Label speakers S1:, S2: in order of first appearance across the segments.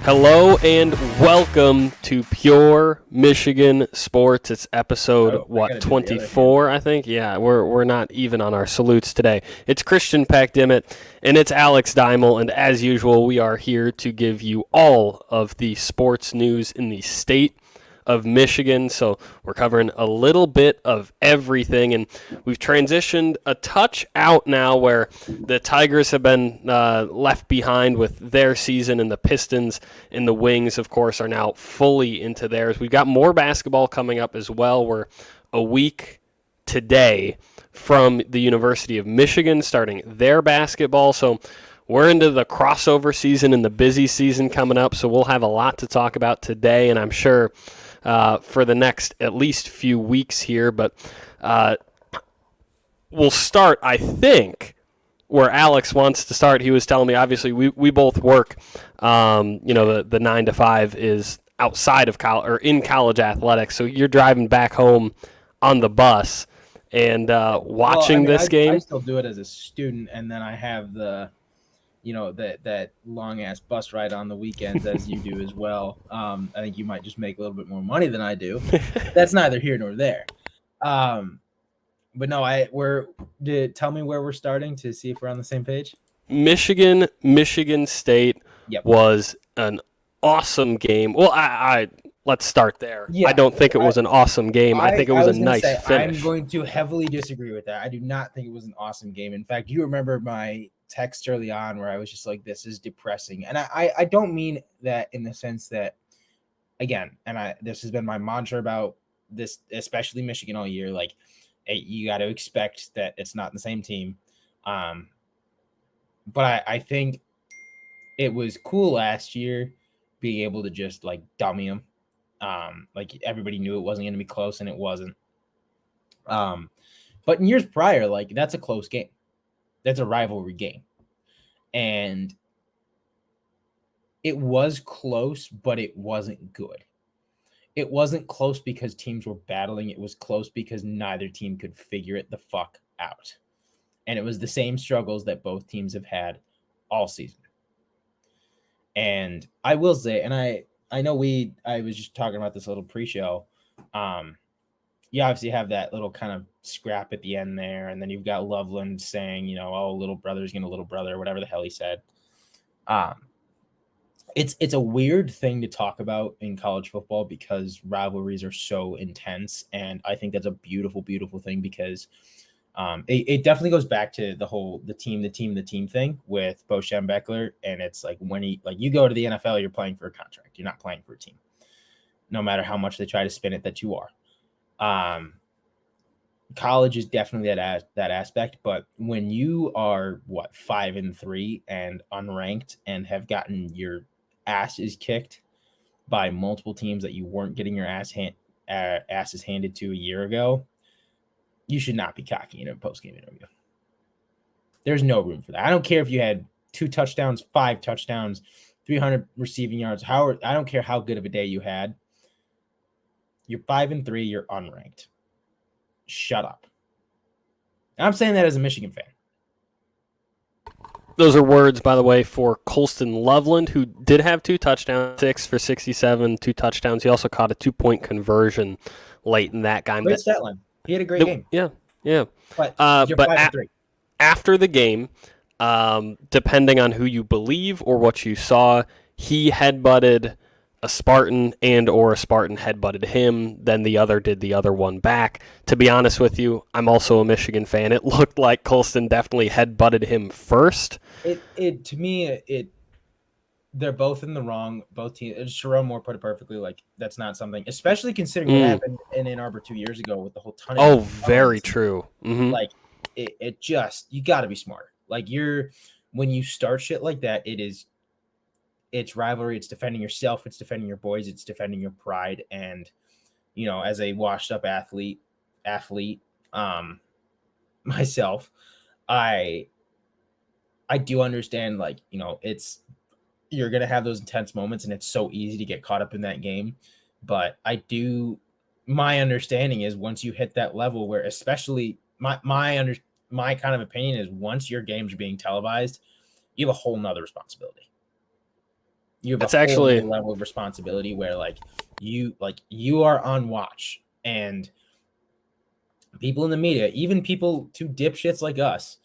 S1: Hello and welcome to Pure Michigan Sports. It's episode 24, I think. Yeah, we're not even on our salutes today. It's Christian Peck-Dimit and it's Alex Deimel, and as usual, we are here to give you all of the sports news in the state of Michigan. So we're covering a little bit of everything, and we've transitioned a touch out now where the Tigers have been left behind with their season, and the Pistons and the Wings, of course, are now fully into theirs. We've got more basketball coming up as well. We're a week today from the University of Michigan starting their basketball. So we're into the crossover season and the busy season coming up, so we'll have a lot to talk about today, and I'm sure for the next at least few weeks here. But we'll start, I think, where Alex wants to start. He was telling me, obviously, we both work. The 9 to 5 is outside of college or in college athletics, so you're driving back home on the bus and watching this game.
S2: I still do it as a student, and then I have the that long ass bus ride on the weekends, as you do as well. I think you might just make a little bit more money than I do. That's neither here nor there. But no, tell me where we're starting to see if we're on the same page.
S1: Michigan State was an awesome game. Well, let's start there. Yeah, I don't think it was an awesome game. I think it was a nice finish.
S2: I'm going to heavily disagree with that. I do not think it was an awesome game. In fact, you remember my text early on where I was just like, this is depressing. And I don't mean that in the sense that, again, this has been my mantra about this, especially Michigan all year, like, hey, you got to expect that it's not the same team. But I think it was cool last year being able to just like dummy them. Like everybody knew it wasn't going to be close, and it wasn't. But in years prior, like that's a close game. That's a rivalry game. And it was close, but it wasn't good. It wasn't close because teams were battling. It was close because neither team could figure it the fuck out. And it was the same struggles that both teams have had all season. And I will say, and I know I was just talking about this little pre-show. You obviously have that little kind of scrap at the end there, and then you've got Loveland saying, oh, little brother's gonna little brother, whatever the hell he said. It's a weird thing to talk about in college football because rivalries are so intense, and I think that's a beautiful, beautiful thing because it definitely goes back to the team thing with Bo Schembechler, and it's like when you go to the NFL, you're playing for a contract, you're not playing for a team, no matter how much they try to spin it that you are. College is definitely that aspect, but when you are 5-3 and unranked and have gotten your asses kicked by multiple teams that you weren't getting your asses handed to a year ago, you should not be cocky in a post-game interview. There's no room for that. I don't care if you had 2 touchdowns, 5 touchdowns, 300 receiving yards. I don't care how good of a day you had. You're 5-3. You're unranked. Shut up. And I'm saying that as a Michigan fan.
S1: Those are words, by the way, for Colston Loveland, who did have 2 touchdowns, 6 for 67, 2 touchdowns. He also caught a 2-point conversion late in that game.
S2: Great stat line. He had a great game.
S1: Yeah.
S2: But you're 5-3.
S1: After the game, depending on who you believe or what you saw, he headbutted a Spartan or a Spartan headbutted him, then the other did the other one back. To be honest with you, I'm also a Michigan fan. It looked like Colston definitely headbutted him first.
S2: To me, they're both in the wrong, both teams. Sharon Moore put it perfectly, like that's not something, especially considering what happened in Ann Arbor 2 years ago with the whole ton of
S1: very true. Mm-hmm.
S2: Like it just, you got to be smarter. Like when you start shit like that, it's rivalry, it's defending yourself, it's defending your boys, it's defending your pride. And as a washed up athlete myself, I do understand, like, you're going to have those intense moments and it's so easy to get caught up in that game. But my understanding is once you hit that level where, especially my kind of opinion is, once your games are being televised, you have a whole nother responsibility. You have
S1: That's
S2: a whole
S1: actually
S2: new level of responsibility where you are on watch, and people in the media, even people to dipshits like us,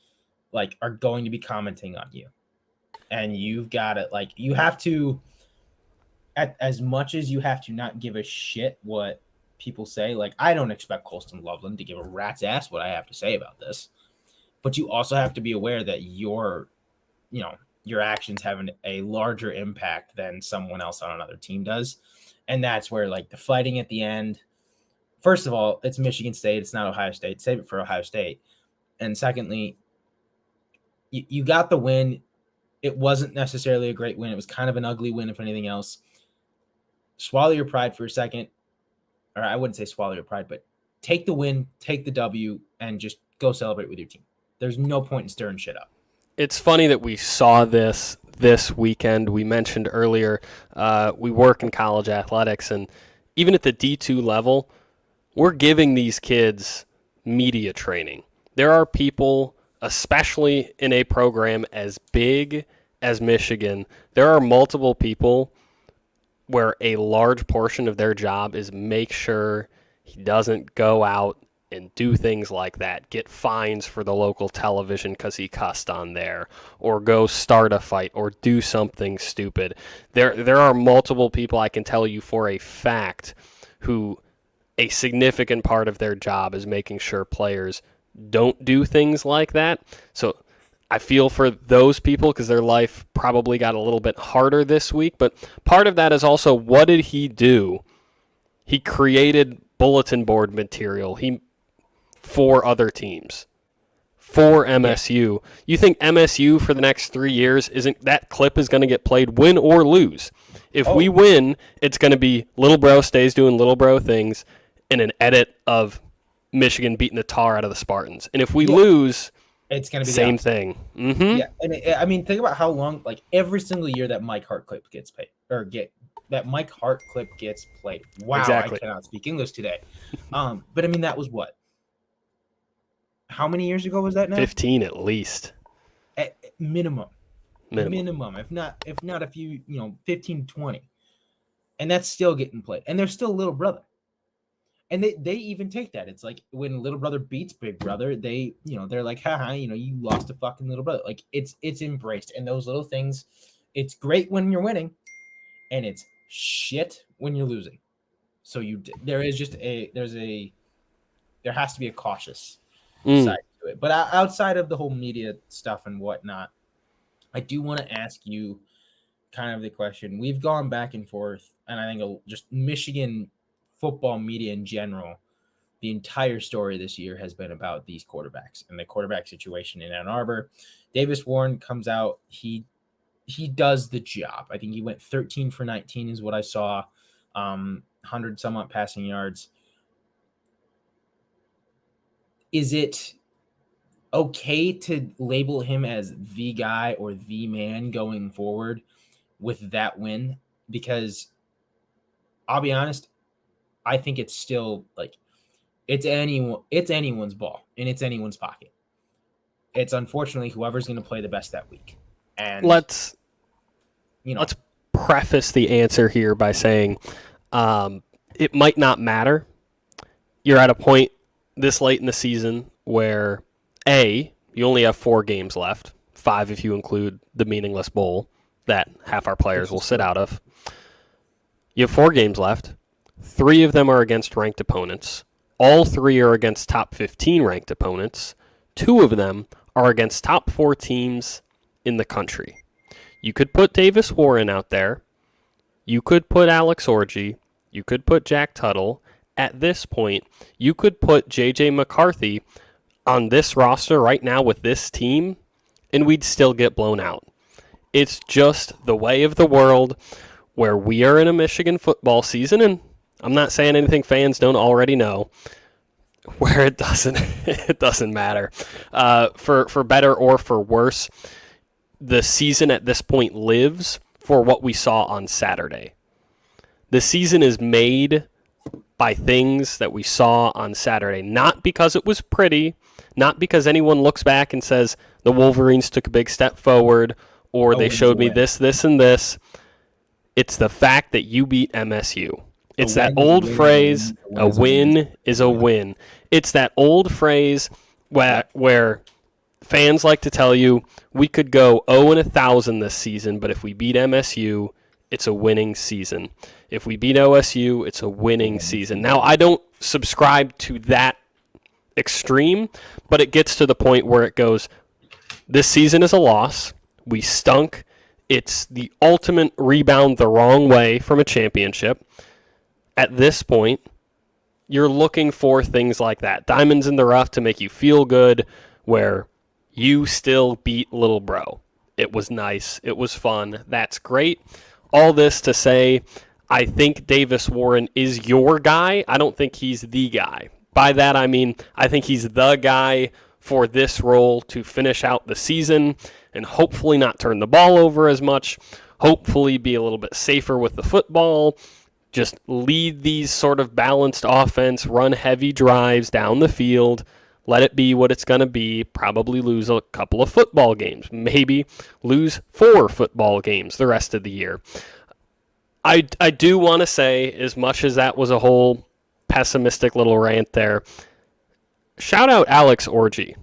S2: are going to be commenting on you. And you've got to you have to, as much as you have to not give a shit what people say. I don't expect Colston Loveland to give a rat's ass what I have to say about this, but you also have to be aware that your actions have a larger impact than someone else on another team does. And that's where the fighting at the end, first of all, it's Michigan State, it's not Ohio State. Save it for Ohio State. And secondly, you got the win. It wasn't necessarily a great win. It was kind of an ugly win, if anything else. Swallow your pride for a second. Or I wouldn't say swallow your pride, but take the win, take the W, and just go celebrate with your team. There's no point in stirring shit up.
S1: It's funny that we saw this weekend. We mentioned earlier we work in college athletics, and even at the D2 level, we're giving these kids media training. There are people, especially in a program as big as Michigan, there are multiple people where a large portion of their job is make sure he doesn't go out and do things like that, get fines for the local television because he cussed on there, or go start a fight, or do something stupid. There are multiple people I can tell you for a fact who a significant part of their job is making sure players don't do things like that. So I feel for those people because their life probably got a little bit harder this week, but part of that is also, what did he do? He created bulletin board material for other teams, for MSU. Yeah. You think MSU for the next 3 years that clip is going to get played, win or lose? If we win, it's going to be little bro stays doing little bro things and an edit of Michigan beating the tar out of the Spartans. And if we lose,
S2: it's going to be
S1: same thing. Mm-hmm.
S2: Yeah, and think about how long, every single year that Mike Hart clip gets played, that Mike Hart clip gets played. Wow, exactly. I cannot speak English today. But that was what? How many years ago was that now?
S1: 15 at least.
S2: At minimum. If not a few, 15, 20. And that's still getting played. And they're still little brother. And they even take that. It's like when little brother beats big brother, they, they're like, haha, you lost a fucking little brother. It's embraced. And those little things, it's great when you're winning, and it's shit when you're losing. So there has to be a cautious side to it. But outside of the whole media stuff and whatnot, I do want to ask you kind of the question. We've gone back and forth, and I think just Michigan football media in general, the entire story this year has been about these quarterbacks and the quarterback situation in Ann Arbor. Davis Warren comes out. He does the job. I think he went 13 for 19 is what I saw, 100 somewhat passing yards. Is it okay to label him as the guy or the man going forward with that win? Because I'll be honest, I think it's still it's anyone's ball and it's anyone's pocket. It's unfortunately whoever's going to play the best that week. And
S1: let's preface the answer here by saying it might not matter. You're at a point this late in the season where you only have 4 games left, 5 if you include the meaningless bowl that half our players will sit out of. You have 4 games left. 3 of them are against ranked opponents. All 3 are against top 15 ranked opponents. 2 of them are against top 4 teams in the country. You could put Davis Warren out there. You could put Alex Orji. You could put Jack Tuttle. At this point, you could put J.J. McCarthy on this roster right now with this team, and we'd still get blown out. It's just the way of the world where we are in a Michigan football season, and I'm not saying anything fans don't already know, where it doesn't matter. For better or for worse, the season at this point lives for what we saw on Saturday. The season is made by things that we saw on Saturday, not because it was pretty, not because anyone looks back and says the Wolverines took a big step forward, or they showed me this, and this. It's the fact that you beat MSU. It's that
S2: win is a
S1: old
S2: win,
S1: phrase,
S2: a
S1: a
S2: win
S1: win is a win. It's that old phrase where fans like to tell you we could go 0-1,000 this season, but if we beat MSU, it's a winning season. If we beat OSU, it's a winning season. Now, I don't subscribe to that extreme, but it gets to the point where it goes, this season is a loss. We stunk. It's the ultimate rebound the wrong way from a championship. At this point, you're looking for things like that. Diamonds in the rough to make you feel good, where you still beat little bro. It was nice. It was fun. That's great. All this to say, I think Davis Warren is your guy. I don't think he's the guy. By that, I mean, I think he's the guy for this role to finish out the season and hopefully not turn the ball over as much, hopefully be a little bit safer with the football, just lead these sort of balanced offense, run heavy drives down the field, let it be what it's going to be, probably lose a couple of football games, maybe lose 4 football games the rest of the year. I do want to say, as much as that was a whole pessimistic little rant there, shout out Alex Orji,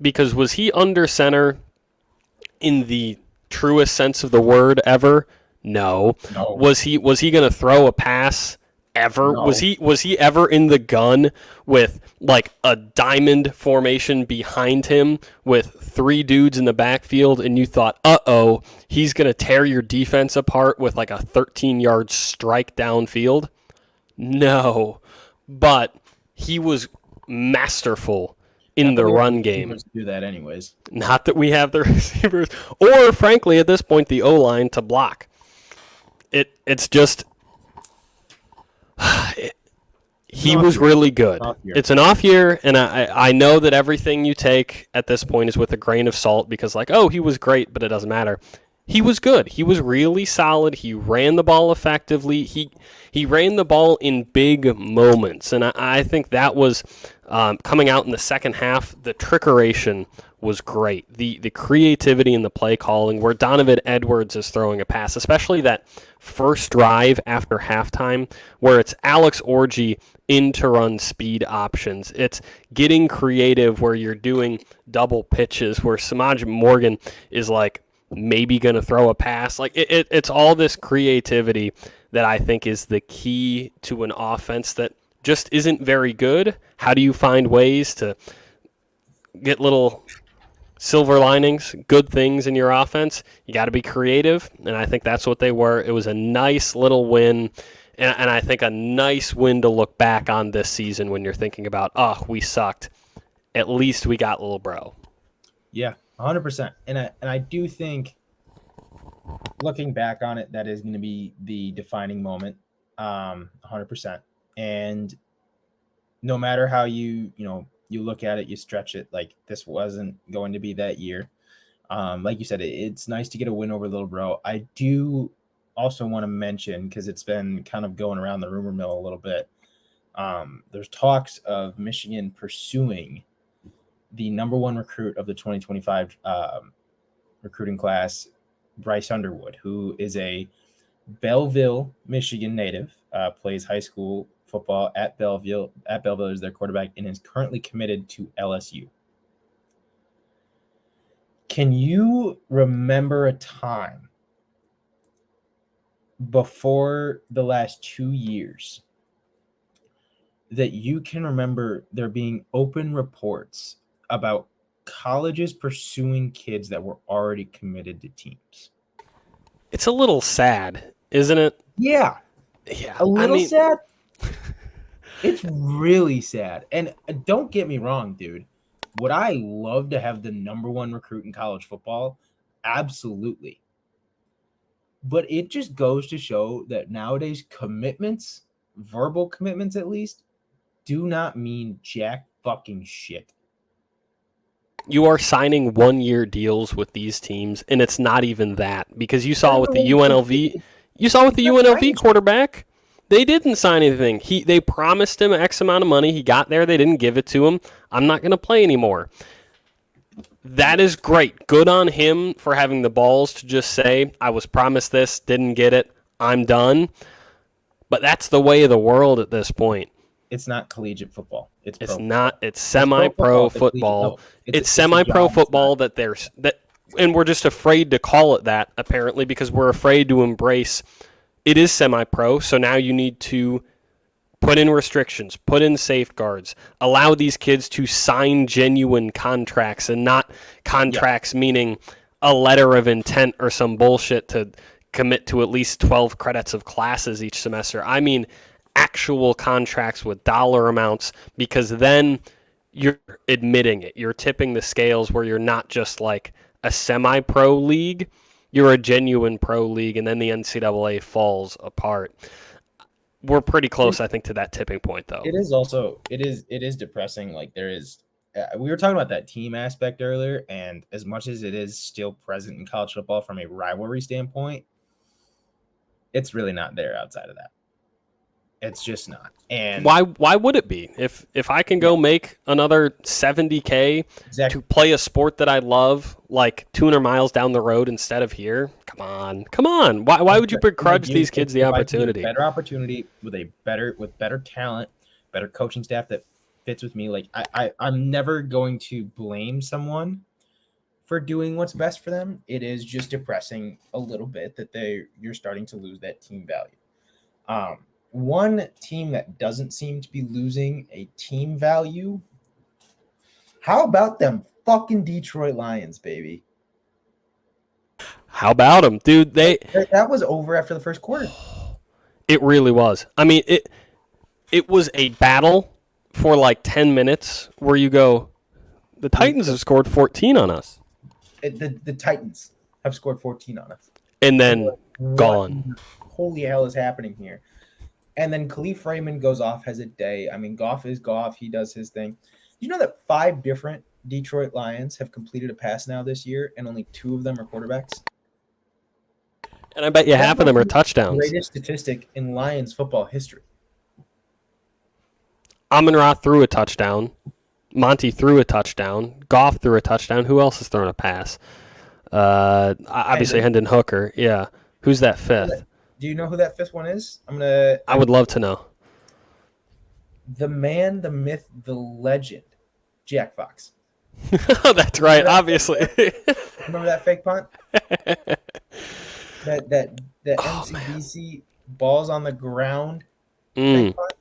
S1: because was he under center in the truest sense of the word ever? No. Was he going to throw a pass ever?
S2: No.
S1: Was he ever in the gun with like a diamond formation behind him with 3 dudes in the backfield and you thought, uh-oh, he's going to tear your defense apart with like a 13-yard strike downfield? No. But he was masterful in the run game.
S2: Do that anyways.
S1: Not that we have the receivers, or frankly, at this point, the O-line to block. It's just he was really good. It's an off year, and I know that everything you take at this point is with a grain of salt because, like, oh, he was great, but it doesn't matter. He was good. He was really solid. He ran the ball effectively. He ran the ball in big moments, and I think that was coming out in the second half. The trickeration was great. The creativity in the play calling, where Donovan Edwards is throwing a pass, especially that first drive after halftime, where it's Alex Orji into run speed options. It's getting creative where you're doing double pitches, where Samaj Morgan is like maybe going to throw a pass. Like it's all this creativity that I think is the key to an offense that just isn't very good. How do you find ways to get little silver linings, good things in your offense? You got to be creative, and I think that's what they were. It was a nice little win, and I think a nice win to look back on this season when you're thinking about, oh, we sucked. At least we got little bro.
S2: Yeah, 100%. And I do think, looking back on it, that is going to be the defining moment, 100%. And no matter how you look at it, you stretch it, like this wasn't going to be that year. Like you said, it's nice to get a win over little bro. I do also want to mention, because it's been kind of going around the rumor mill a little bit, there's talks of Michigan pursuing the number 1 recruit of the 2025 recruiting class, Bryce Underwood, who is a Belleville, Michigan native, plays high school football at Belleville. At Belleville is their quarterback and is currently committed to LSU. Can you remember a time before the last 2 years that you can remember there being open reports about colleges pursuing kids that were already committed to teams?
S1: It's a little sad, isn't it?
S2: Yeah.
S1: Yeah.
S2: A little sad. It's really sad. And don't get me wrong, dude. Would I love to have the number 1 recruit in college football? Absolutely. But it just goes to show that nowadays commitments, verbal commitments at least, do not mean jack fucking shit.
S1: You are signing 1-year deals with these teams, and it's not even that, because you saw with the UNLV, quarterback, they didn't sign anything. They promised him X amount of money. He got there. They didn't give it to him. I'm not going to play anymore. That is great. Good on him for having the balls to just say, I was promised this, didn't get it. I'm done. But that's the way of the world at this point.
S2: It's not collegiate football. It's pro
S1: Not.
S2: football.
S1: It's
S2: It's pro football
S1: semi-pro
S2: at the collegiate
S1: football.
S2: level.
S1: It's
S2: It's a
S1: semi-pro
S2: job. It's
S1: football
S2: not.
S1: and we're just afraid to call it that apparently because we're afraid to embrace. It is semi-pro, so now you need to put in restrictions, put in safeguards, allow these kids to sign genuine contracts and not contracts meaning a letter of intent or some bullshit to commit to at least 12 credits of classes each semester. I mean actual contracts with dollar amounts because then you're admitting it. You're tipping the scales where you're not just like a semi-pro league, you're a genuine pro league, and then the NCAA falls apart. We're pretty close, I think, to that tipping point, though.
S2: It is also it is depressing. Like there is, we were talking about that team aspect earlier, and as much as it is still present in college football from a rivalry standpoint, it's really not there outside of that. It's just not. And
S1: Why would it be? If I can go make another $70K
S2: exactly.
S1: to play a sport that I love, like 200 miles down the road instead of here, come on. Why would you begrudge these kids the opportunity?
S2: Better opportunity with better talent, better coaching staff that fits with me. Like I'm never going to blame someone for doing what's best for them. It is just depressing a little bit that you're starting to lose that team value. One team that doesn't seem to be losing a team value. How about them fucking Detroit Lions, baby?
S1: How about them, dude?
S2: That was over after the first quarter.
S1: It really was. I mean, it was a battle for like 10 minutes where you go, the Titans have scored 14 on us.
S2: The Titans have scored 14 on us.
S1: And then gone.
S2: Holy hell is happening here? And then Khalif Raymond goes off, has a day. I mean, Goff is Goff. He does his thing. You know that 5 different Detroit Lions have completed a pass now this year, and only 2 of them are quarterbacks?
S1: And I bet you half of them are touchdowns.
S2: Greatest statistic in Lions football history.
S1: Amon-Ra threw a touchdown. Monty threw a touchdown. Goff threw a touchdown. Who else has thrown a pass? Obviously Hendon Hooker. Yeah. Who's that fifth?
S2: Do you know who that fifth one is?
S1: I would love to know.
S2: The man, the myth, the legend, Jack Fox.
S1: That's right, obviously.
S2: Remember that fake punt? that MCDC balls on the ground. Fake punt?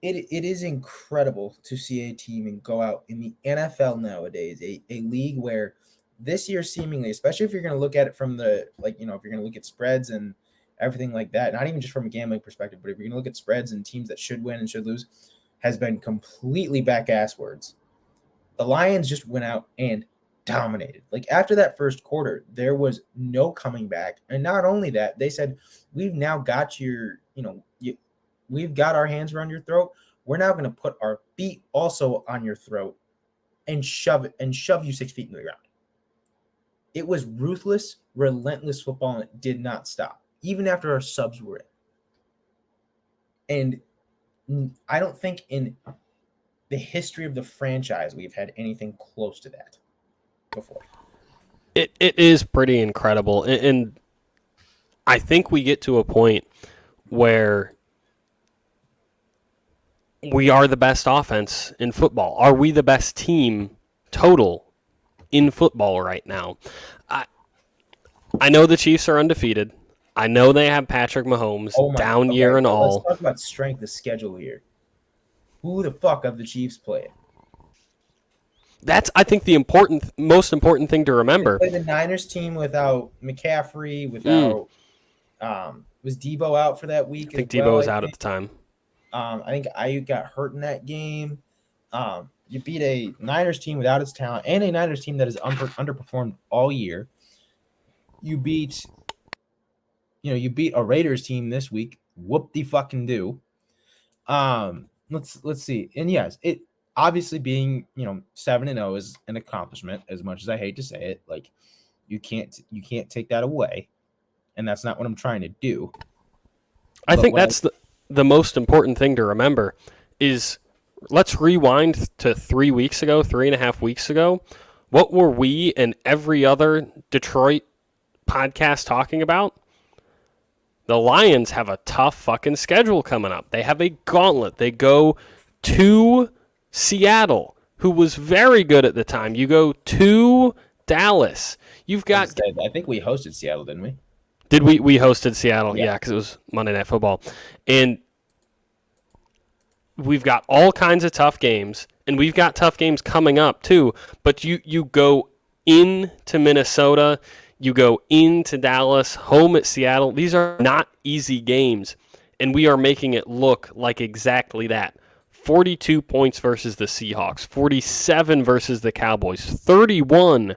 S2: It is incredible to see a team and go out in the NFL nowadays, a league where this year seemingly, especially if you're going to look at it from the, if you're going to look at spreads and everything like that, not even just from a gambling perspective, but if you're going to look at spreads and teams that should win and should lose, has been completely back-asswards. The Lions just went out and dominated. Like after that first quarter, there was no coming back. And not only that, they said, we've now got we've got our hands around your throat. We're now going to put our feet also on your throat and shove you 6 feet into the ground. It was ruthless, relentless football, and it did not stop, even after our subs were in. And I don't think in the history of the franchise we've had anything close to that before.
S1: It is pretty incredible. And I think we get to a point where we are the best offense in football. Are we the best team total in football right now? I know the Chiefs are undefeated. I know they have Patrick Mahomes, down year and all.
S2: Let's talk about strength of schedule here. Who the fuck have the Chiefs played?
S1: That's, I think, the most important thing to remember.
S2: They played the Niners team without McCaffrey, without was Debo out for that week?
S1: I think Debo was out at the time.
S2: I think Ayuk got hurt in that game. You beat a Niners team without its talent and a Niners team that has underperformed all year. You beat a Raiders team this week. Whoop-de-fucking-do. Let's see. And yes, it obviously being 7-0 is an accomplishment. As much as I hate to say it, like you can't take that away, and that's not what I'm trying to do.
S1: I think that's the most important thing to remember. Is let's rewind to 3.5 weeks ago. What were we and every other Detroit podcast talking about? The Lions have a tough fucking schedule coming up. They have a gauntlet. They go to Seattle, who was very good at the time. You go to Dallas. You've got.
S2: I think we hosted Seattle, didn't we?
S1: Did we hosted Seattle?
S2: Yeah,
S1: because it was Monday Night Football. And we've got all kinds of tough games, and we've got tough games coming up too. But you go into Minnesota, you go into Dallas, home at Seattle. These are not easy games, and we are making it look like exactly that. 42 points versus the Seahawks, 47 versus the Cowboys, 31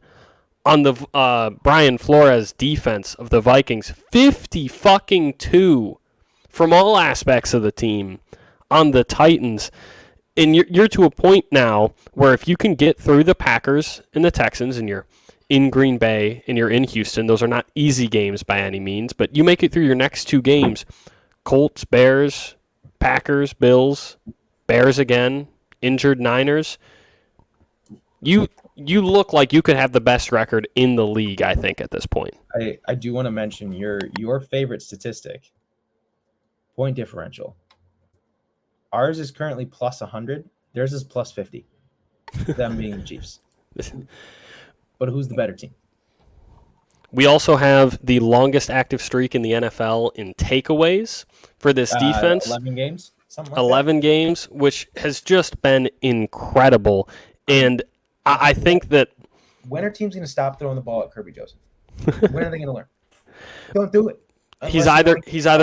S1: on the Brian Flores defense of the Vikings, 50 fucking 2 from all aspects of the team on the Titans. And you're to a point now where if you can get through the Packers and the Texans, and you're in Green Bay and you're in Houston, those are not easy games by any means, but you make it through your next 2 games, Colts, Bears, Packers, Bills, Bears again, injured Niners, you look like you could have the best record in the league, I think, at this point.
S2: I do want to mention your favorite statistic, point differential. Ours is currently plus 100. Theirs is plus 50. Them being the Chiefs. But who's the better team?
S1: We also have the longest active streak in the NFL in takeaways for this defense.
S2: 11 games? Something like
S1: 11 games, which has just been incredible. And I think that...
S2: When are teams going to stop throwing the ball at Kirby Joseph? When are they going to learn? Don't do it.
S1: He's either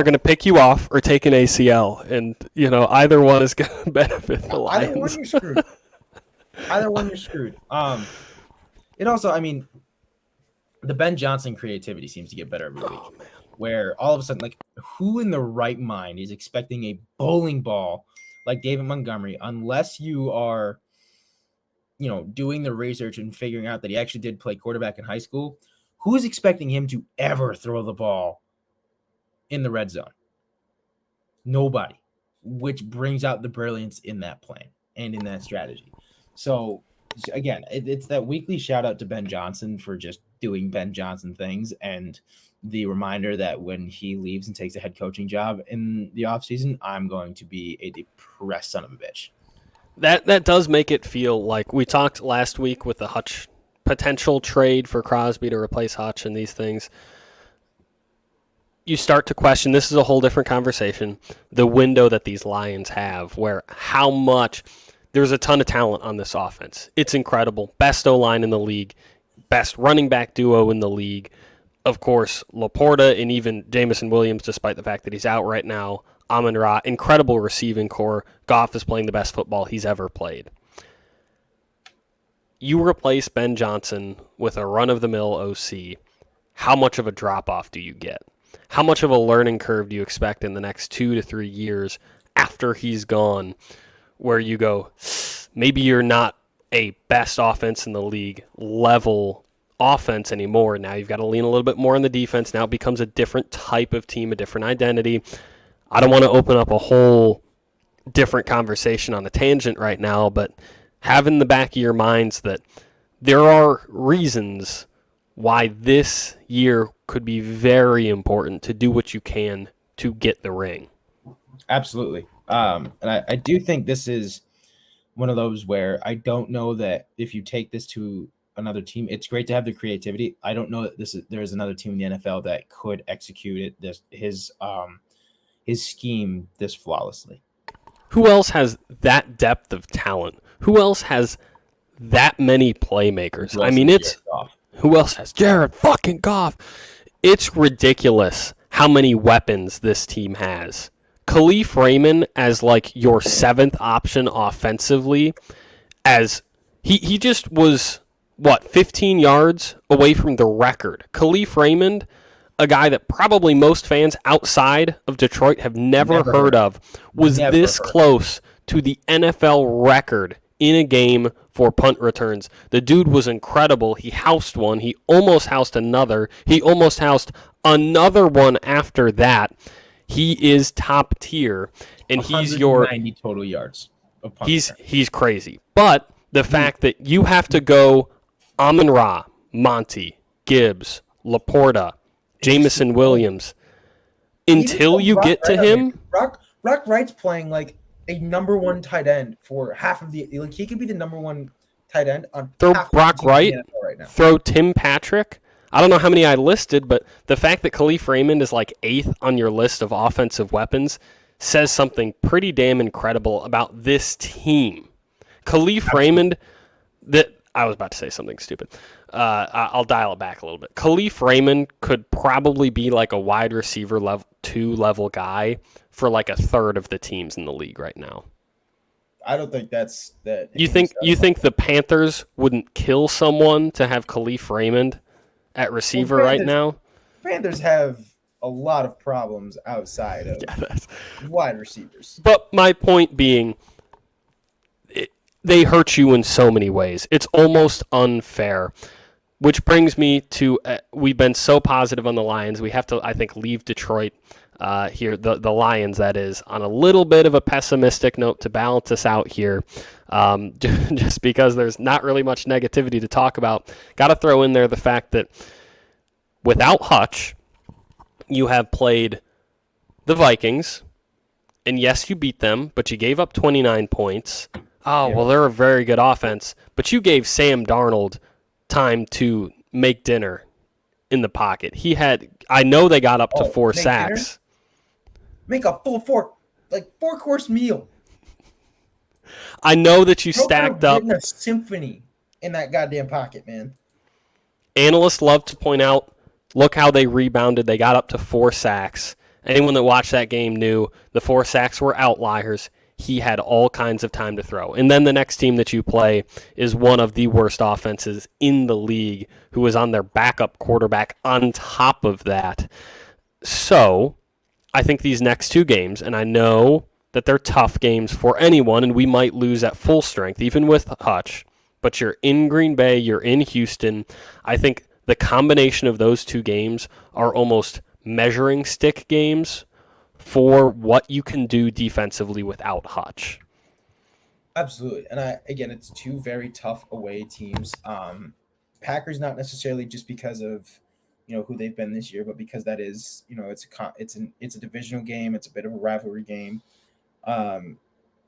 S1: going to pick you off or take an ACL, and either one is going to benefit the Lions.
S2: Either one you're screwed. Either one you're screwed. It also, I mean, the Ben Johnson creativity seems to get better every week.
S1: Oh, man.
S2: Where all of a sudden, like, who in the right mind is expecting a bowling ball like David Montgomery, unless you are, doing the research and figuring out that he actually did play quarterback in high school? Who is expecting him to ever throw the ball in the red zone? Nobody, which brings out the brilliance in that plan and in that strategy. So again, it's that weekly shout out to Ben Johnson for just doing Ben Johnson things, and the reminder that when he leaves and takes a head coaching job in the offseason, I'm going to be a depressed son of a bitch.
S1: That does make it feel like we talked last week with the Hutch potential trade for Crosby to replace Hutch and these things. You start to question, this is a whole different conversation, the window that these Lions have, where how much there's a ton of talent on this offense. It's incredible. Best O-line in the league, best running back duo in the league. Of course, Laporta and even Jameson Williams, despite the fact that he's out right now. Amon-Ra, incredible receiving core. Goff is playing the best football he's ever played. You replace Ben Johnson with a run-of-the-mill OC. How much of a drop-off do you get? How much of a learning curve do you expect in the next 2 to 3 years after he's gone, where you go, maybe you're not a best offense in the league level offense anymore. Now you've got to lean a little bit more on the defense. Now it becomes a different type of team, a different identity. I don't want to open up a whole different conversation on a tangent right now, but have in the back of your minds that there are reasons why this year could be very important to do what you can to get the ring.
S2: Absolutely. And I do think this is one of those where I don't know that if you take this to another team, it's great to have the creativity. I don't know that there's another team in the NFL that could execute it, his scheme this flawlessly.
S1: Who else has that depth of talent? Who else has that many playmakers? I mean, who else has Jared fucking Goff? It's ridiculous how many weapons this team has. Khalif Raymond as like your 7th option offensively, as he just was 15 yards away from the record. Khalif Raymond, a guy that probably most fans outside of Detroit have never heard of, was this close to the NFL record in a game for punt returns. The dude was incredible. He housed one. He almost housed another. He almost housed another one after that. He is top tier, and he's your
S2: 90 total yards of punt
S1: he's crazy. But the fact that you have to go Amon-Ra, Monty, Gibbs, Laporta, Jamison Williams. Until you get to him,
S2: Brock Wright's playing like a number one tight end for half of the like. He could be the number one tight end on
S1: throw
S2: half
S1: Brock
S2: of the
S1: Wright,
S2: right now.
S1: throw Tim Patrick. I don't know how many I listed, but the fact that Khalif Raymond is like 8th on your list of offensive weapons says something pretty damn incredible about this team. Khalif Raymond, I was about to say something stupid. I'll dial it back a little bit. Khalif Raymond could probably be like a wide receiver level 2 level guy for like a third of the teams in the league right now.
S2: I don't think that's that.
S1: You think the Panthers wouldn't kill someone to have Khalif Raymond at receiver right now?
S2: Panthers have a lot of problems outside of wide receivers.
S1: But my point being, they hurt you in so many ways. It's almost unfair. Which brings me to, we've been so positive on the Lions. We have to, I think, leave Detroit here, the Lions, that is, on a little bit of a pessimistic note to balance us out here. Just because there's not really much negativity to talk about. Got to throw in there the fact that without Hutch, you have played the Vikings, and yes, you beat them, but you gave up 29 points. Oh, well, they're a very good offense, but you gave Sam Darnold time to make dinner in the pocket. I know they got up to 4 sacks.
S2: Dinner? Make a full 4-course meal.
S1: I know that you stacked up
S2: a symphony in that goddamn pocket, man.
S1: Analysts love to point out, look how they rebounded. They got up to 4 sacks. Anyone that watched that game knew the 4 sacks were outliers. He had all kinds of time to throw. And then the next team that you play is one of the worst offenses in the league, who is on their backup quarterback on top of that. So I think these next 2 games, and I know that they're tough games for anyone, and we might lose at full strength, even with Hutch, but you're in Green Bay, you're in Houston. I think the combination of those 2 games are almost measuring stick games for what you can do defensively without Hutch.
S2: Absolutely. And again, it's 2 very tough away teams. Packers not necessarily just because of who they've been this year, but because that is it's a divisional game, it's a bit of a rivalry game. And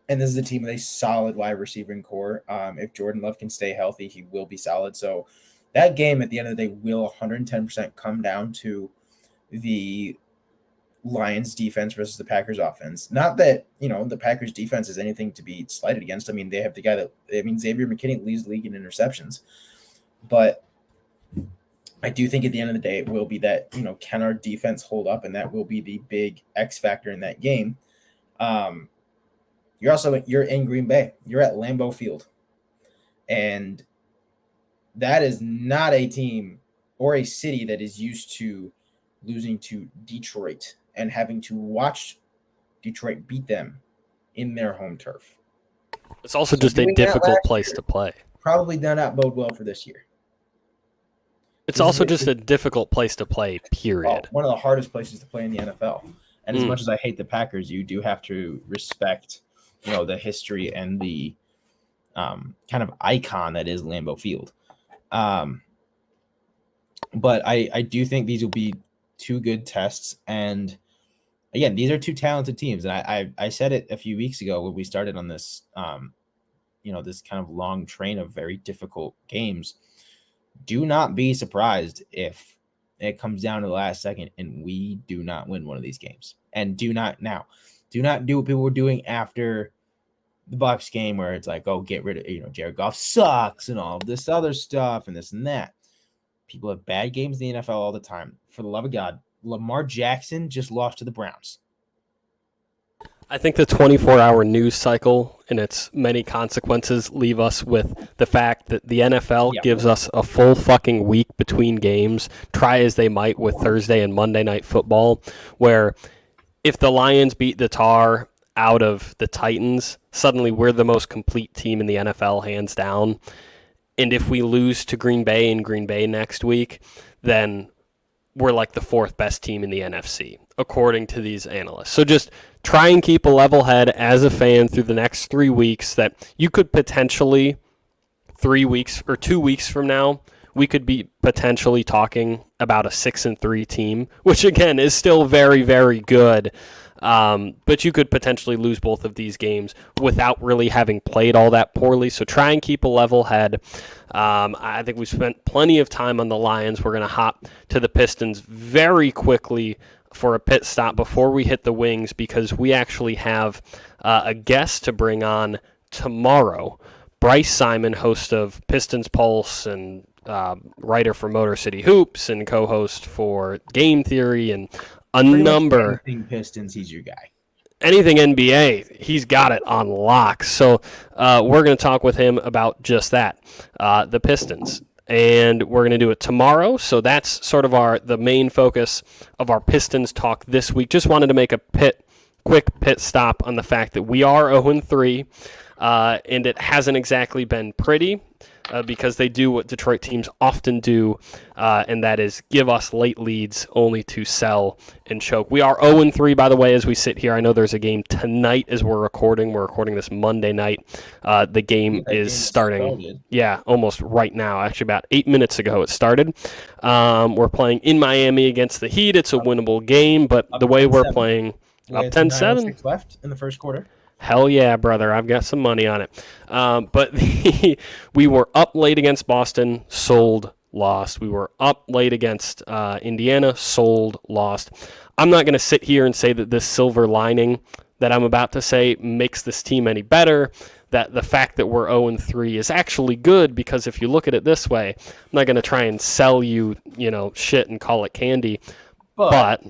S2: this is a team with a solid wide receiving core. If Jordan Love can stay healthy, he will be solid. So that game at the end of the day will 110% come down to the Lions defense versus the Packers offense. Not that, the Packers defense is anything to be slighted against. I mean, they have the guy Xavier McKinney leads the league in interceptions. But I do think at the end of the day, it will be that, can our defense hold up? And that will be the big X factor in that game. You're in Green Bay. You're at Lambeau Field. And that is not a team or a city that is used to losing to Detroit and having to watch Detroit beat them in their home turf.
S1: It's also just a difficult place to play.
S2: Probably did not bode well for this year.
S1: It's also just a difficult place to play, period.
S2: One of the hardest places to play in the NFL. And as much as I hate the Packers, you do have to respect, the history and the kind of icon that is Lambeau Field. But I do think these will be 2 good tests. And again, these are 2 talented teams. And I said it a few weeks ago when we started on this, this kind of long train of very difficult games. Do not be surprised if it comes down to the last second and we do not win one of these games. And do not do what people were doing after the Bucs game where it's like, oh, get rid of, Jared Goff sucks and all of this other stuff and this and that. People have bad games in the NFL all the time. For the love of God, Lamar Jackson just lost to the Browns.
S1: I think the 24-hour news cycle and its many consequences leave us with the fact that the NFL gives us a full fucking week between games, try as they might with Thursday and Monday Night Football, where if the Lions beat the tar out of the Titans, suddenly we're the most complete team in the NFL, hands down. And if we lose to Green Bay in Green Bay next week, then we're like the 4th best team in the NFC, according to these analysts. So just try and keep a level head as a fan through the next 3 weeks that you could potentially 3 weeks or 2 weeks from now, we could be potentially talking about a 6-3 team, which again is still very, very good. But you could potentially lose both of these games without really having played all that poorly. So try and keep a level head. I think we spent plenty of time on the Lions. We're going to hop to the Pistons very quickly for a pit stop before we hit the Wings, because we actually have a guest to bring on tomorrow. Bryce Simon, host of Pistons Pulse and writer for Motor City Hoops and co-host for Game Theory and
S2: anything Pistons, he's your guy.
S1: Anything NBA, he's got it on lock. So we're going to talk with him about just that, the Pistons. And we're going to do it tomorrow. So that's sort of the main focus of our Pistons talk this week. Just wanted to make a quick pit stop on the fact that we are 0-3, and it hasn't exactly been pretty. Because they do what Detroit teams often do, and that is give us late leads only to sell and choke. We are 0-3, by the way, as we sit here. I know there's a game tonight as we're recording. We're recording this Monday night. The game is starting, almost right now. Actually, about 8 minutes ago it started. We're playing in Miami against the Heat. It's a winnable game, but the way we're playing, up 10-7.
S2: Left in the first quarter.
S1: Hell yeah, brother. I've got some money on it. But we were up late against Boston, sold, lost. We were up late against Indiana, sold, lost. I'm not going to sit here and say that this silver lining that I'm about to say makes this team any better, that the fact that we're 0-3 is actually good, because if you look at it this way, I'm not going to try and sell you, shit and call it candy. But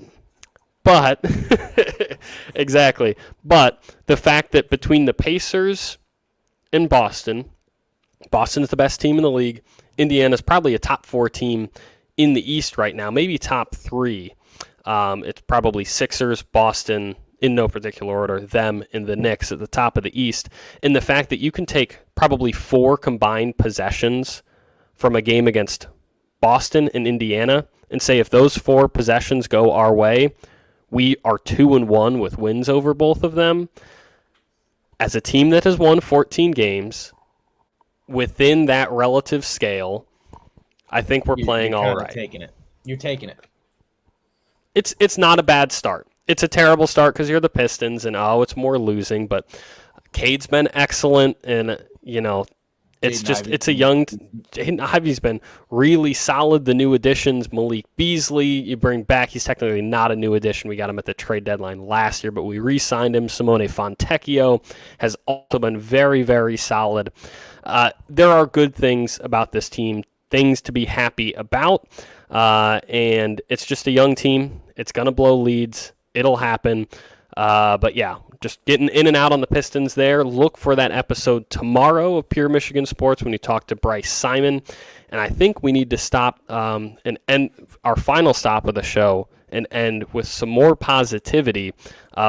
S1: exactly. But the fact that between the Pacers and Boston's the best team in the league. Indiana's probably a top 4 team in the East right now, maybe top 3. It's probably Sixers, Boston, in no particular order, them and the Knicks at the top of the East. And the fact that you can take probably 4 combined possessions from a game against Boston and Indiana and say if those 4 possessions go our way, we are 2-1 with wins over both of them. As a team that has won 14 games, within that relative scale, I think we're playing all right.
S2: You're taking it.
S1: It's not a bad start. It's a terrible start because you're the Pistons, and it's more losing. But Cade's been excellent, and it's a young. Jaden Ivey's been really solid. The new additions, Malik Beasley, you bring back. He's technically not a new addition. We got him at the trade deadline last year, but we re-signed him. Simone Fontecchio has also been very, very solid. There are good things about this team, things to be happy about, and it's just a young team. It's going to blow leads. It'll happen. But yeah, just getting in and out on the Pistons there. Look for that episode tomorrow of Pure Michigan Sports when you talk to Bryce Simon. And I think we need to stop and end our final stop of the show and end with some more positivity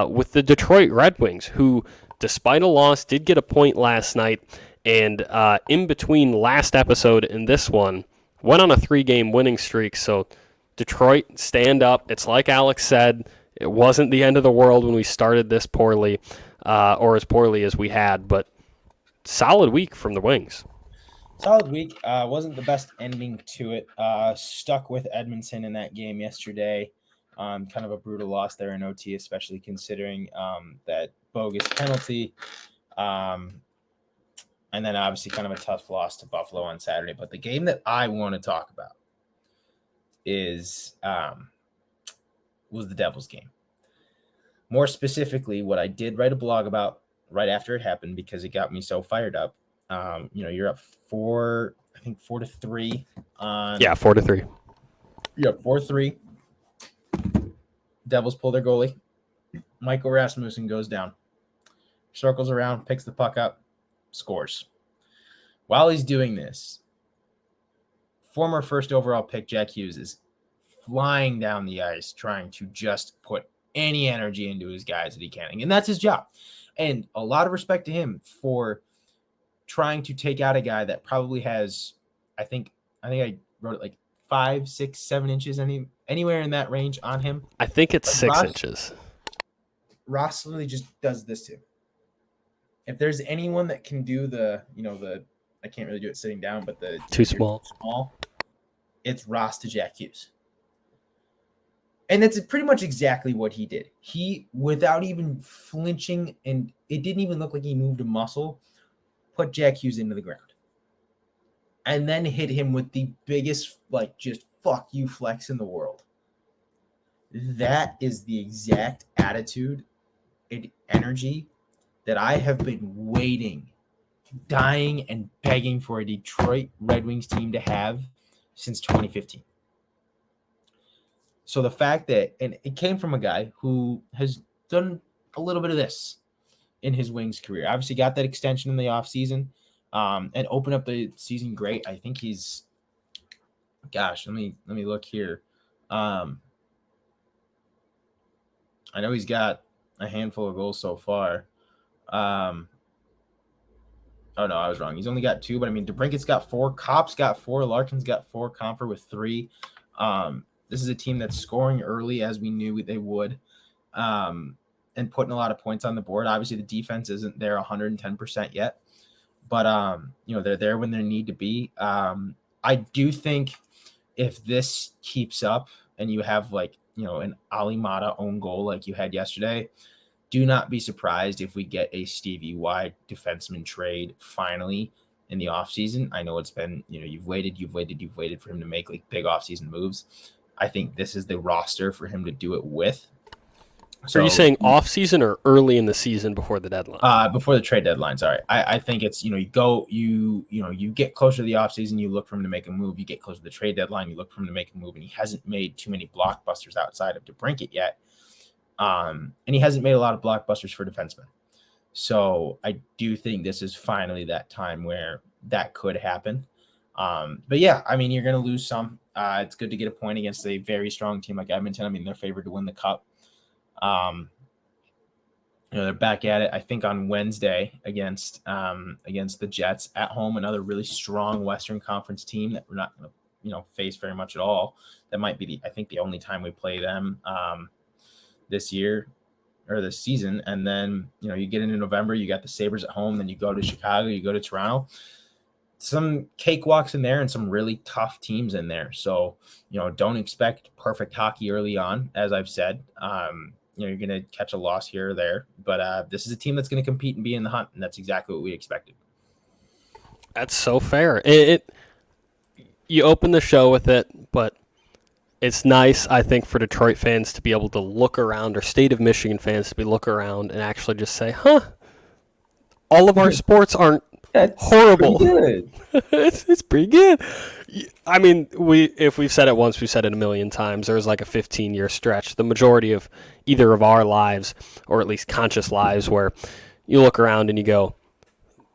S1: with the Detroit Red Wings, who, despite a loss, did get a point last night. And in between last episode and this one, went on a 3-game winning streak. So Detroit, stand up. It's like Alex said. It wasn't the end of the world when we started this poorly, or as poorly as we had, but solid week from the Wings.
S2: Solid week. Wasn't the best ending to it. Stuck with Edmonton in that game yesterday. Kind of a brutal loss there in OT, especially considering that bogus penalty. And then obviously kind of a tough loss to Buffalo on Saturday. But the game that I want to talk about was the Devils game. More specifically, what I did write a blog about right after it happened because it got me so fired up. You're up 4-3 on
S1: 4-3.
S2: You're up 4-3. Devils pull their goalie. Michael Rasmussen goes down. Circles around, picks the puck up, scores. While he's doing this, former first overall pick Jack Hughes is flying down the ice trying to just put any energy into his guys that he can. And that's his job. And a lot of respect to him for trying to take out a guy that probably has, I think I wrote it like 5, 6, 7 inches, anywhere in that range on him.
S1: I think it's 6 inches.
S2: Ross literally just does this too. If there's anyone that can do the I can't really do it sitting down, but
S1: Too small.
S2: It's Ross to Jack Hughes. And that's pretty much exactly what he did. He, without even flinching, and it didn't even look like he moved a muscle, put Jack Hughes into the ground. And then hit him with the biggest, like, just fuck you flex in the world. That is the exact attitude and energy that I have been waiting, dying, and begging for a Detroit Red Wings team to have since 2015. So the fact that, and it came from a guy who has done a little bit of this in his Wings career. Obviously got that extension in the offseason, and opened up the season great. I think he's, gosh, let me look here. I know he's got a handful of goals so far. Oh no, I was wrong. He's only got 2, but I mean, DeBrincat's got 4, Kopp's got 4, Larkin's got 4, Comfer with 3. This is a team that's scoring early, as we knew they would, and putting a lot of points on the board. Obviously, the defense isn't there 110% yet, but they're there when they need to be. I do think if this keeps up and you have an Ali Mata own goal like you had yesterday, do not be surprised if we get a Stevie Y defenseman trade finally in the offseason. I know it's been, you've waited for him to make big offseason moves. I think this is the roster for him to do it with.
S1: So, are you saying off season or early in the season before the deadline?
S2: Before the trade deadline. Sorry, I think it's you get closer to the off season, you look for him to make a move. You get closer to the trade deadline, you look for him to make a move, and he hasn't made too many blockbusters outside of DeBrincat yet. And he hasn't made a lot of blockbusters for defensemen. So I do think this is finally that time where that could happen. But yeah, I mean, you're going to lose some. It's good to get a point against a very strong team like Edmonton. I mean, they're favored to win the cup. They're back at it, I think, on Wednesday against the Jets at home, another really strong Western Conference team that we're not going to face very much at all. That might be the only time we play them this year or this season. And then you get into November, you got the Sabres at home, then you go to Chicago, you go to Toronto. Some cakewalks in there and some really tough teams in there. So don't expect perfect hockey early on, as I've said. You're going to catch a loss here or there, but this is a team that's going to compete and be in the hunt, and that's exactly what we expected.
S1: That's so fair. You open the show with it, but it's nice, I think, for Detroit fans to be able to look around, or State of Michigan fans to be look around and actually just say, all of our sports aren't horrible.
S2: Good.
S1: It's pretty good. I mean, if we've said it once, we've said it a million times. There's like a 15-year stretch, the majority of either of our lives, or at least conscious lives, where you look around and you go,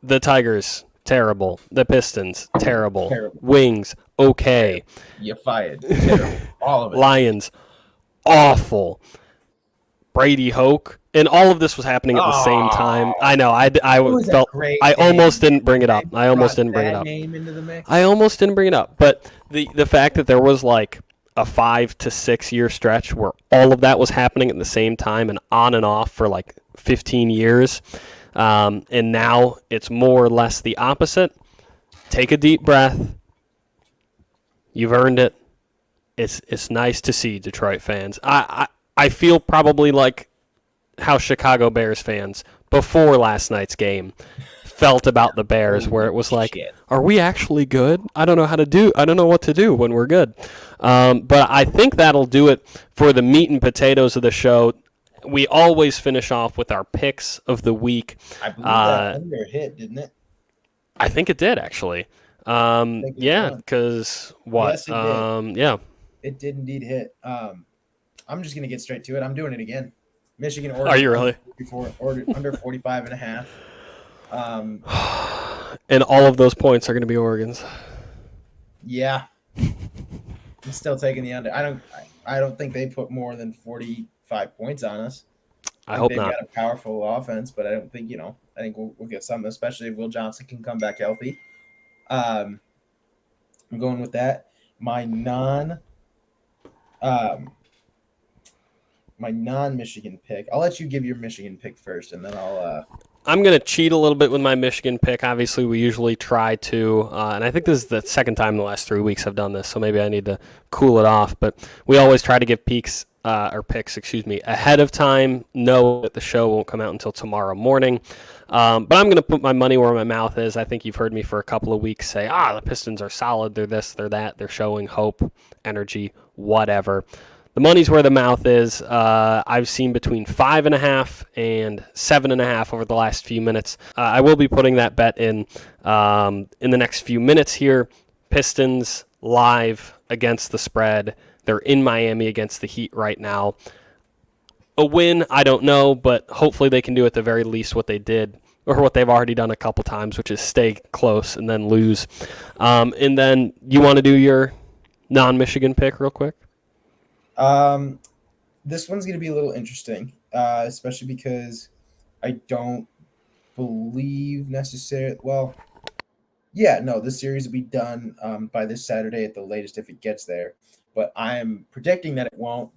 S1: the Tigers, terrible. The Pistons, terrible. Wings, okay.
S2: You're fired. Terrible. All of it.
S1: Lions, awful. Brady Hoke. And all of this was happening at the same time. I know. I felt. I almost didn't bring it up. I almost didn't bring it up. But the fact that there was like a 5 to 6 year stretch where all of that was happening at the same time and off for like 15 years, and now it's more or less the opposite. Take a deep breath. You've earned it. It's nice to see, Detroit fans. I feel probably like how Chicago Bears fans before last night's game felt about the Bears, where it was like, are we actually good? I don't know what to do when we're good. But I think that'll do it for the meat and potatoes of the show. We always finish off with our picks of the week.
S2: I believe that under hit, didn't it?
S1: I think it did, actually. Because what?
S2: Yes, it did.
S1: Yeah.
S2: It did indeed hit. I'm just going to get straight to it. I'm doing it again. Michigan, Oregon.
S1: Are you really?
S2: Under 45.5.
S1: And all of those points are going to be Oregon's.
S2: Yeah. I'm still taking the under. I don't think they put more than 45 points on us.
S1: I hope not.
S2: They've got a powerful offense, but I don't think, I think we'll get something, especially if Will Johnson can come back healthy. I'm going with that. My non-Michigan pick. I'll let you give your Michigan pick first, and then I'll
S1: I'm going to cheat a little bit with my Michigan pick. Obviously, we usually try to, and I think this is the second time in the last 3 weeks I've done this, so maybe I need to cool it off. But we always try to give picks, ahead of time. Know that the show won't come out until tomorrow morning. But I'm going to put my money where my mouth is. I think you've heard me for a couple of weeks say, the Pistons are solid. They're this, they're that. They're showing hope, energy, whatever. The money's where the mouth is. I've seen between 5.5 and 7.5 over the last few minutes. I will be putting that bet in the next few minutes here. Pistons live against the spread. They're in Miami against the Heat right now. A win, I don't know, but hopefully they can do at the very least what they did or what they've already done a couple times, which is stay close and then lose. And then you want to do your non-Michigan pick real quick?
S3: This one's going to be a little interesting, especially because I don't believe necessarily. Well, yeah, no, this series will be done by this Saturday at the latest if it gets there. But I'm predicting that it won't.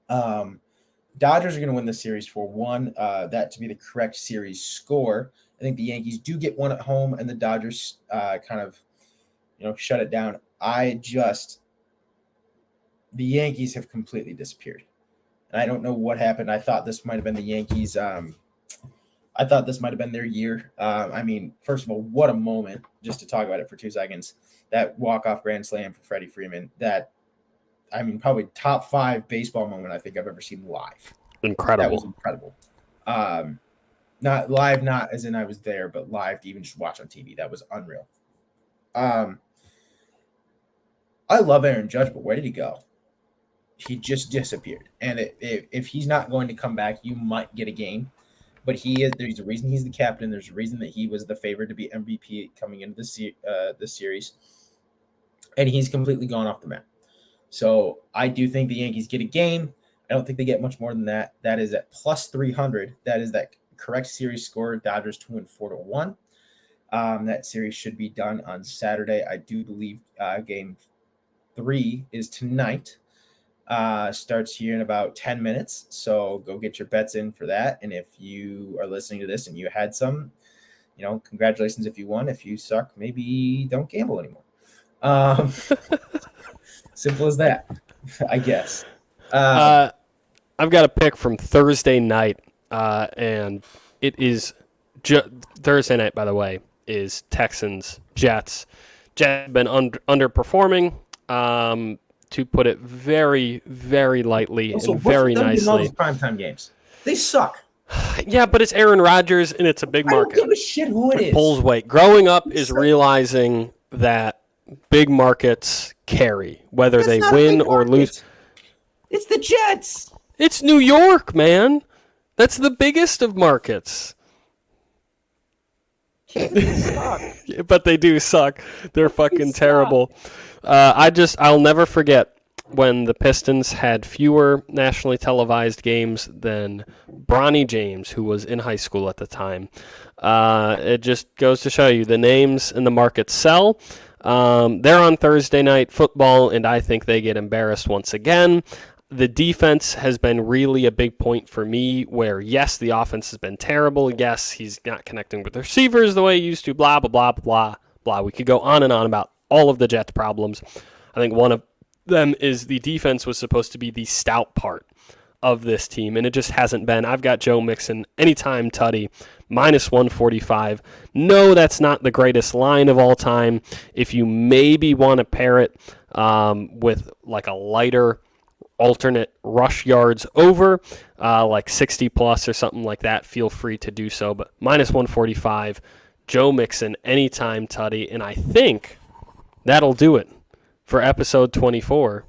S3: Dodgers are going to win the series 4-1. That to be the correct series score. I think the Yankees do get one at home, and the Dodgers kind of, shut it down. The Yankees have completely disappeared. And I don't know what happened. I thought this might have been the Yankees. I thought this might have been their year. I mean, first of all, what a moment, just to talk about it for 2 seconds. That walk-off grand slam for Freddie Freeman, probably top 5 baseball moment I think I've ever seen live.
S1: Incredible.
S3: That was incredible. Not live, not as in I was there, but live to even just watch on TV. That was unreal. I love Aaron Judge, but where did he go? He just disappeared. And if he's not going to come back, you might get a game. But there's a reason he's the captain. There's a reason that he was the favorite to be MVP coming into the series. And he's completely gone off the map. So I do think the Yankees get a game. I don't think they get much more than that. That is at plus 300. That is that correct series score. Dodgers 2-4-1. That series should be done on Saturday. I do believe game 3 is tonight. Starts here in about 10 minutes. So go get your bets in for that. And if you are listening to this and you had some, congratulations if you won. If you suck, maybe don't gamble anymore. Simple as that, I guess.
S1: I've got a pick from Thursday night, and it is Thursday night, by the way, is Texans, Jets. Jets have been underperforming, to put it very, very lightly and very nicely.
S3: All these primetime games, they suck.
S1: Yeah, but it's Aaron Rodgers, and it's a big market.
S3: I don't give a shit who it is.
S1: Pulls weight. Growing up is realizing that big markets carry, whether they win or lose.
S3: It's the Jets.
S1: It's New York, man. That's the biggest of markets. But they do suck. They're fucking terrible. I'll never forget when the Pistons had fewer nationally televised games than Bronny James, who was in high school at the time. It just goes to show you the names and the markets sell. They're on Thursday night football, and I think they get embarrassed once again. The defense has been really a big point for me where, yes, the offense has been terrible. Yes, he's not connecting with the receivers the way he used to, blah, blah, blah, blah, blah. We could go on and on about all of the Jets' problems. I think one of them is the defense was supposed to be the stout part of this team, and it just hasn't been. I've got Joe Mixon anytime tutty, minus 145. No, that's not the greatest line of all time. If you maybe want to pair it with like a lighter alternate rush yards over, like 60 plus or something like that, feel free to do so. But minus 145, Joe Mixon anytime tutty, and I think that'll do it for episode 24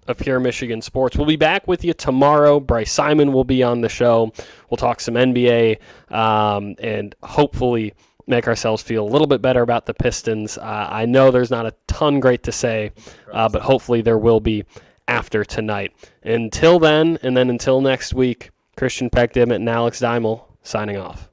S1: of Pure Michigan Sports. We'll be back with you tomorrow. Bryce Simon will be on the show. We'll talk some NBA and hopefully make ourselves feel a little bit better about the Pistons. I know there's not a ton great to say, but hopefully there will be after tonight. Until then, and then until next week, Christian Peck-Dimit and Alex Deimel signing off.